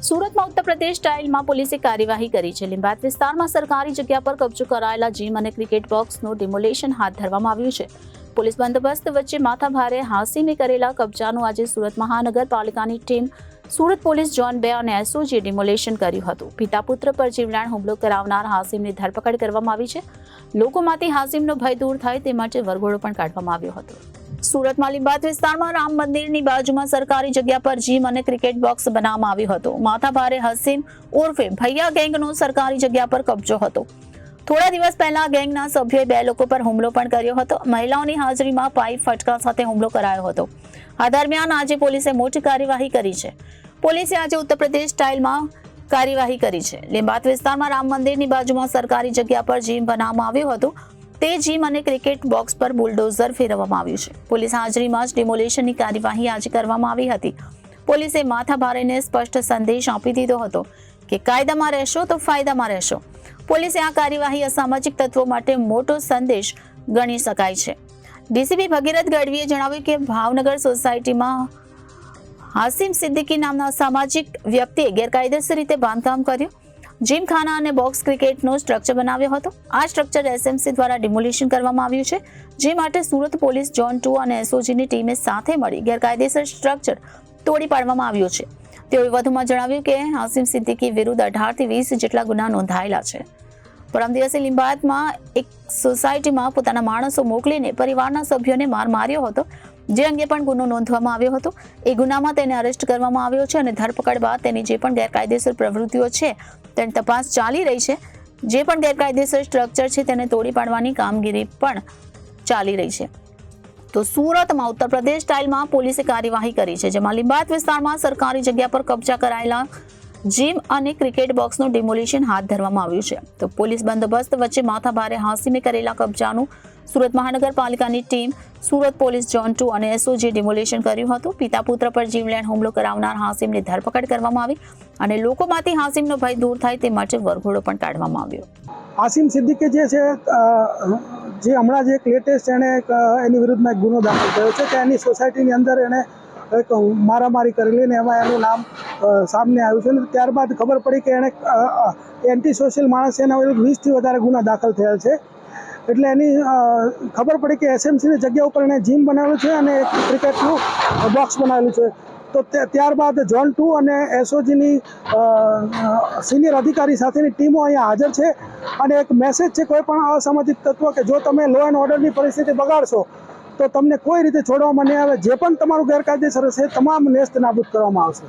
સુરતમાં ઉત્તર પ્રદેશ સ્ટાઇલમાં પોલીસે કાર્યવાહી કરી છે. લીંબાયત વિસ્તારમાં સરકારી જગ્યા પર કબજો કરાયેલા જીમ અને ક્રિકેટ બોક્સનું ડિમોલેશન હાથ ધરવામાં આવ્યું છે. પોલીસ બંદોબસ્ત વચ્ચે માથાભારે હાસીમે કરેલા કબજાનું આજે સુરત મહાનગરપાલિકાની ટીમ, સુરત પોલીસ ઝોન 2 અને એસઓજીએ ડિમોલેશન કર્યું હતું. પિતા પુત્ર પર જીવલેણ હુમલો કરાવનાર હાસીમની ધરપકડ કરવામાં આવી છે. લોકોમાંથી હાસીમનો ભય દૂર થાય તે માટે વરઘોડો પણ કાઢવામાં આવ્યો હતો. સુરતમાં લીંબાયત વિસ્તારમાં રામ મંદિરની બાજુમાં સરકારી જગ્યા પર જીમ અને ક્રિકેટ બોક્સ બનાવવામાં આવ્યું હતું. માથાભારે હસીમ ઉર્ફે ભૈયા ગેંગનો સરકારી જગ્યા પર કબજો હતો. થોડા દિવસ પહેલા ગેંગના સભ્યોએ 2 લોકો પર હુમલો પણ કર્યો હતો. મહિલાઓની હાજરીમાં પાઇપ ફટકા સાથે હુમલો કરાયો હતો. આ દરમિયાન આજે પોલીસે મોટી કાર્યવાહી કરી છે. પોલીસે આજે ઉત્તર પ્રદેશ સ્ટાઇલમાં કાર્યવાહી કરી છે. લીંબાયત વિસ્તારમાં રામ મંદિરની બાજુમાં સરકારી જગ્યા પર જીમ બનાવવામાં આવ્યું હતું. તે જીમ અને ક્રિકેટ બોક્સ પર બુલડોઝર ફેરવવામાં આવ્યું છે. પોલીસ હાજરીમાં જ ડિમોલેશનની કાર્યવાહી આજે કરવામાં આવી હતી. પોલીસે માથાભારેને સ્પષ્ટ સંદેશ આપી દીધો હતો કે કાયદામાં રહેશો તો ફાયદામાં રહેશો. પોલીસે આ કાર્યવાહી અસામાજિક તત્વો માટે મોટો સંદેશ ગણી શકાય છે. ડીસીપી ભગીરથ ગઢવીએ જણાવ્યું કે ભાવનગર સોસાયટીમાં હાસીમ સિદ્દીકી નામના સામાજિક વ્યક્તિએ ગેરકાયદેસર રીતે બાંધકામ કર્યું. જીમખાના અને બોક્સ ક્રિકેટનો સ્ટ્રક્ચર બનાવ્યો હતો. આ સ્ટ્રક્ચર એસએમસી દ્વારા ડિમોલિશન કરવામાં આવ્યું છે, જે માટે સુરત પોલીસ ઝોન 2 અને એસઓજીની ટીમે સાથે મળી ગેરકાયદેસર સ્ટ્રક્ચર તોડી પાડવામાં આવ્યું છે. તેઓએ વધુમાં જણાવ્યું કે હાસીમ સિદ્દીકી વિરુદ્ધ 18 થી 20 જેટલા ગુના નોંધાયેલા છે. પરમ દિવસે લીંબાયતમાં એક સોસાયટીમાં પોતાના માણસો મોકલીને પરિવારના સભ્યોને માર માર્યો હતો, જે અંગે પણ ગુનો નોંધવામાં આવ્યો હતો. એ ગુનામાં તેને અરેસ્ટ કરવામાં આવ્યો છે અને ધરપકડ બાદ તેની જે પણ ગેરકાયદેસર પ્રવૃત્તિઓ છે તેની તપાસ ચાલી રહી છે. જે પણ ગેરકાયદેસર સ્ટ્રક્ચર છે તેને તોડી પાડવાની કામગીરી પણ ચાલી રહી છે. તો સુરતમાં ઉત્તર પ્રદેશ સ્ટાઇલમાં પોલીસે કાર્યવાહી કરી છે, જેમાં લીંબાયત વિસ્તારમાં સરકારી જગ્યા પર કબજા કરાયેલા જીમ અને ક્રિકેટ બોક્સનું ડિમોલિશન હાથ ધરવામાં આવ્યું છે. તો પોલીસ બંદોબસ્ત વચ્ચે માથાભારે હાસીમે કરેલા કબજાનું સુરત મહાનગરપાલિકાની ટીમ, સુરત પોલીસ ઝોન 2 અને એસઓજીએ ડિમોલેશન કર્યું હતું. પિતા પુત્ર પર જીવલેણ હુમલો કરાવનાર હાસીમની ધરપકડ કરવામાં આવી અને લોકોમાંથી હાસીમનો ભય દૂર થાય તે માટે વરઘોડો પણ કાઢવામાં આવ્યો. હાસીમ સિદ્દીકી જે છે, જે હમણાં જે એક લેટેસ્ટ એની વિરુદ્ધમાં એક ગુનો દાખલ થયો છે કે એની સોસાયટીની અંદર એને એક મારામારી કરેલી ને એમાં એનું નામ સામે આવ્યું છે. અને ત્યારબાદ ખબર પડી કે એણે એન્ટી સોશિયલ માણસ એના વિરુદ્ધ 20થી વધારે ગુના દાખલ થયેલ છે. એટલે એની ખબર પડી કે એસએમસીની જગ્યા ઉપર એણે જીમ બનાવેલું છે અને એક ક્રિકેટનું બોક્સ બનાવેલું છે. તો ત્યારબાદ ઝોન 2 અને એસઓજીની સિનિયર અધિકારી સાથેની ટીમો અહીંયા હાજર છે અને એક મેસેજ છે કોઈ પણ અસામાજિક તત્વ કે જો તમે લો એન્ડ ઓર્ડરની પરિસ્થિતિ બગાડશો તો તમને કોઈ રીતે છોડવામાં નહીં આવે. જે પણ તમારું ગેરકાયદેસર હશે તમામ નેસ્ત નાબૂદ કરવામાં આવશે.